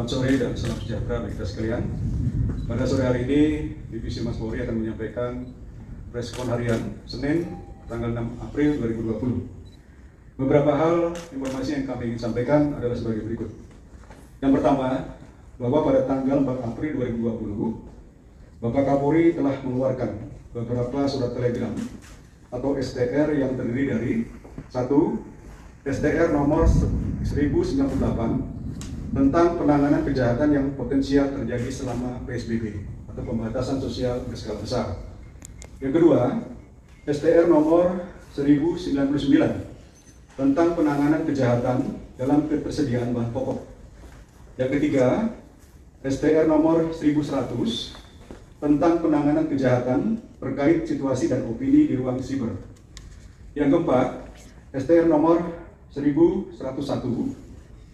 Selamat sore dan salam sejahtera bagi kita sekalian. Pada sore hari ini, Divisi Humas Polri akan menyampaikan preskon harian Senin, tanggal 6 April 2020. Beberapa hal informasi yang kami ingin sampaikan adalah sebagai berikut. Yang pertama, bahwa pada tanggal 4 April 2020, Bapak Kapolri telah mengeluarkan beberapa surat telegram atau STR yang terdiri dari 1. STR nomor 1098 tentang penanganan kejahatan yang potensial terjadi selama PSBB atau pembatasan sosial berskala besar. Yang kedua, STR nomor 1099 tentang penanganan kejahatan dalam ketersediaan bahan pokok. Yang ketiga, STR nomor 1100 tentang penanganan kejahatan terkait situasi dan opini di ruang siber. Yang keempat, STR nomor 1101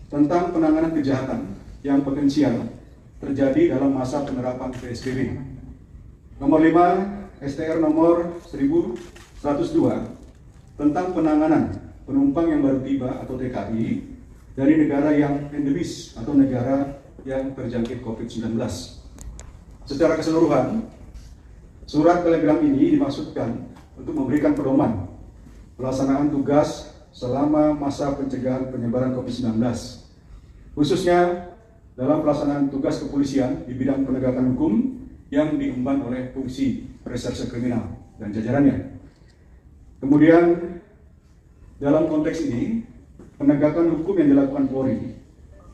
tentang penanganan kejahatan yang potensial terjadi dalam masa penerapan PSBB. Nomor 5, STR nomor 1102 tentang penanganan penumpang yang baru tiba atau TKI dari negara yang endemis atau negara yang terjangkit COVID-19. Secara keseluruhan, surat telegram ini dimaksudkan untuk memberikan pedoman pelaksanaan tugas selama masa pencegahan penyebaran COVID-19, khususnya dalam pelaksanaan tugas kepolisian di bidang penegakan hukum yang diemban oleh fungsi reserse kriminal dan jajarannya. Kemudian, dalam konteks ini, penegakan hukum yang dilakukan Polri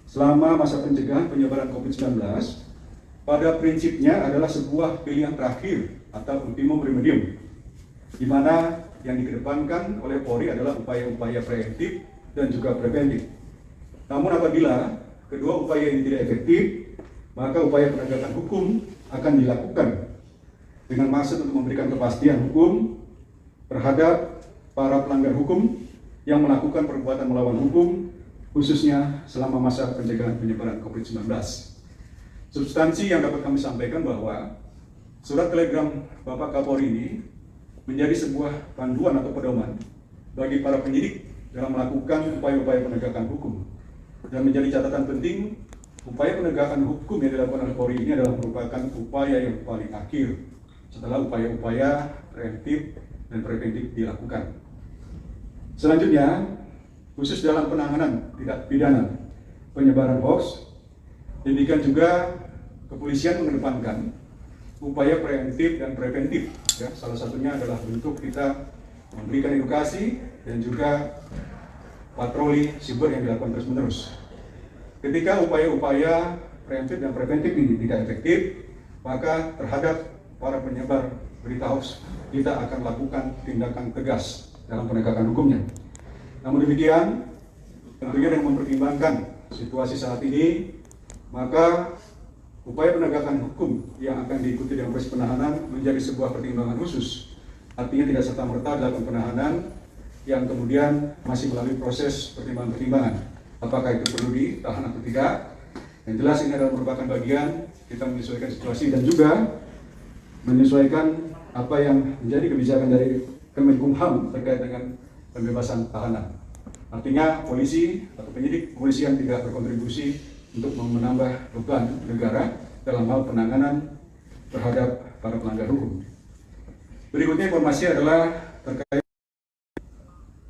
selama masa pencegahan penyebaran COVID-19 pada prinsipnya adalah sebuah pilihan terakhir atau ultimum remedium, di mana yang dikedepankan oleh Polri adalah upaya-upaya preventif dan juga preventif. Namun apabila kedua upaya ini tidak efektif, maka upaya penegakan hukum akan dilakukan dengan maksud untuk memberikan kepastian hukum terhadap para pelanggar hukum yang melakukan perbuatan melawan hukum, khususnya selama masa pencegahan penyebaran COVID-19. Substansi yang dapat kami sampaikan bahwa surat telegram Bapak Kapolri ini menjadi sebuah panduan atau pedoman bagi para penyidik dalam melakukan upaya-upaya penegakan hukum, dan menjadi catatan penting upaya penegakan hukum yang dilakukan oleh Polri ini adalah merupakan upaya yang paling akhir setelah upaya-upaya preventif dan preventif dilakukan. Selanjutnya, khusus dalam penanganan tindak pidana penyebaran hoax, demikian juga kepolisian mengedepankan upaya preventif dan preventif. Ya, salah satunya adalah bentuk kita memberikan edukasi dan juga patroli siber yang dilakukan terus-menerus. Ketika upaya-upaya preventif dan preventif ini tidak efektif, maka terhadap para penyebar berita hoax kita akan lakukan tindakan tegas dalam penegakan hukumnya. Namun demikian, tentunya dengan mempertimbangkan situasi saat ini, maka upaya penegakan hukum yang akan diikuti dengan proses penahanan menjadi sebuah pertimbangan khusus. Artinya tidak serta-merta dilakukan penahanan yang kemudian masih melalui proses pertimbangan-pertimbangan. Apakah itu perlu ditahan atau tidak? Yang jelas ini adalah merupakan bagian kita menyesuaikan situasi dan juga menyesuaikan apa yang menjadi kebijakan dari Kemenkumham terkait dengan pembebasan tahanan. Artinya polisi atau penyidik kepolisian tidak berkontribusi untuk menambah beban negara dalam hal penanganan terhadap para pelanggar hukum. Berikutnya informasi adalah terkait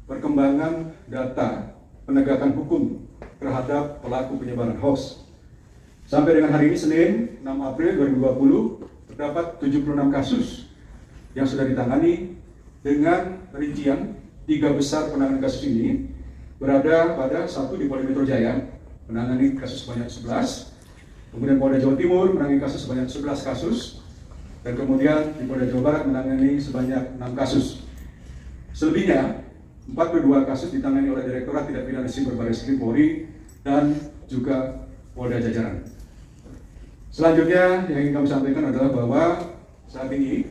perkembangan data penegakan hukum terhadap pelaku penyebaran hoax. Sampai dengan hari ini Senin 6 April 2020 terdapat 76 kasus yang sudah ditangani dengan rincian 3 besar penanganan kasus ini berada pada 1 di Polda Metro Jaya menangani kasus sebanyak 11, kemudian Polda Jawa Timur menangani kasus sebanyak 11 kasus, dan kemudian di Polda Jawa Barat menangani sebanyak 6 kasus. Selebihnya 42 kasus ditangani oleh Direktorat Tindak Pidana Siber Barreskrim Polri dan juga Polda jajaran. Selanjutnya yang ingin kami sampaikan adalah bahwa saat ini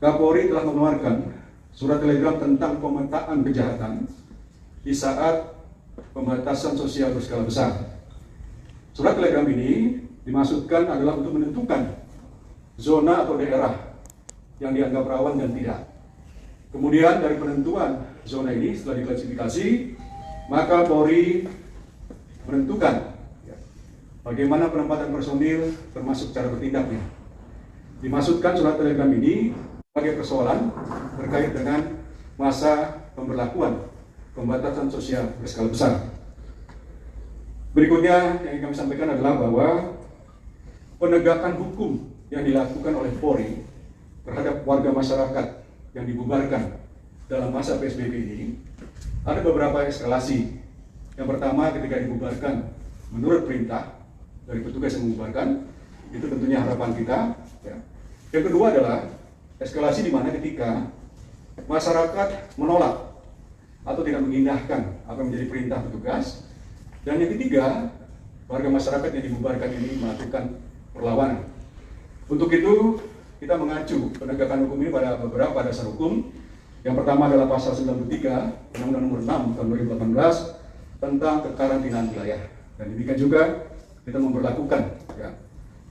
Kapolri telah mengeluarkan surat telegram tentang pemetaan kejahatan di saat pembatasan sosial berskala besar. Surat telegram ini dimaksudkan adalah untuk menentukan zona atau daerah yang dianggap rawan dan tidak. Kemudian dari penentuan zona ini setelah diklasifikasi, maka Polri menentukan bagaimana penempatan personil termasuk cara bertindaknya. Dimaksudkan surat telegram ini sebagai persoalan terkait dengan masa pemberlakuan pembatasan sosial berskala besar. Berikutnya yang ingin kami sampaikan adalah bahwa penegakan hukum yang dilakukan oleh Polri terhadap warga masyarakat yang dibubarkan dalam masa PSBB ini ada beberapa eskalasi. Yang pertama, ketika dibubarkan menurut perintah dari petugas yang membubarkan, itu tentunya harapan kita. Ya. Yang kedua adalah eskalasi di mana ketika masyarakat menolak atau tidak mengindahkan apa yang menjadi perintah petugas. Dan yang ketiga, warga masyarakat yang dibubarkan ini melakukan perlawanan. Untuk itu, kita mengacu penegakan hukum ini pada beberapa dasar hukum. Yang pertama adalah pasal 93 Undang-Undang Nomor 6 Tahun 2018 tentang kekarantinaan wilayah. Dan demikian juga kita memperlakukan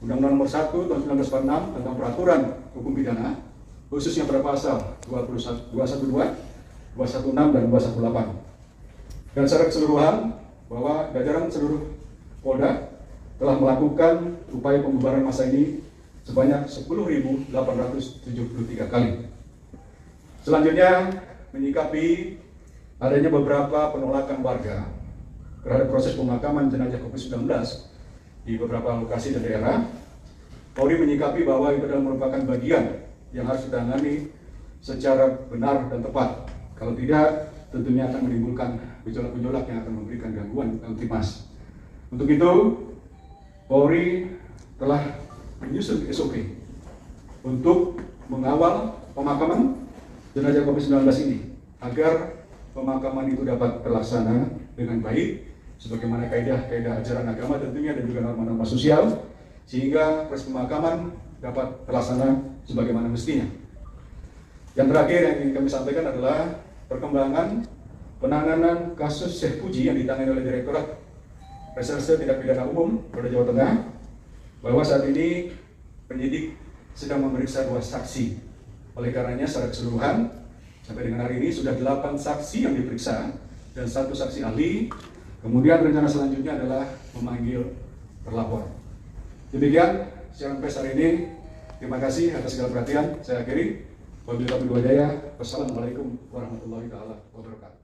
Undang-Undang Nomor 1 Tahun 1946 tentang peraturan hukum pidana, khususnya pada pasal 212, 216 dan 218. Dan secara keseluruhan bahwa jajaran seluruh Polda telah melakukan upaya pembubaran massa ini sebanyak 10.873 kali. Selanjutnya, menyikapi adanya beberapa penolakan warga terhadap proses pemakaman jenazah COVID-19 di beberapa lokasi dan daerah, Polri menyikapi bahwa itu adalah merupakan bagian yang harus ditangani secara benar dan tepat. Kalau tidak, tentunya akan menimbulkan gejolak-gejolak yang akan memberikan gangguan Kamtibmas. Untuk itu, Polri telah menyusun SOP untuk mengawal pemakaman jenazah COVID-19 ini agar pemakaman itu dapat terlaksana dengan baik sebagaimana kaidah-kaidah ajaran agama tentunya dan juga norma-norma sosial, sehingga proses pemakaman dapat terlaksana sebagaimana mestinya. Yang terakhir yang ingin kami sampaikan adalah perkembangan penanganan kasus Syekh Puji yang ditangani oleh Direktorat Reserse Tindak Pidana Umum Polda Jawa Tengah, bahwa saat ini penyidik sedang memeriksa 2 saksi. Oleh karenanya secara keseluruhan sampai dengan hari ini sudah 8 saksi yang diperiksa dan 1 saksi ahli. Kemudian rencana selanjutnya adalah memanggil terlapor. Demikian siaran pers hari ini. Terima kasih atas segala perhatian. Saya akhiri. Wabillahi taufiq wal hidayah. Wassalamualaikum warahmatullahi wabarakatuh.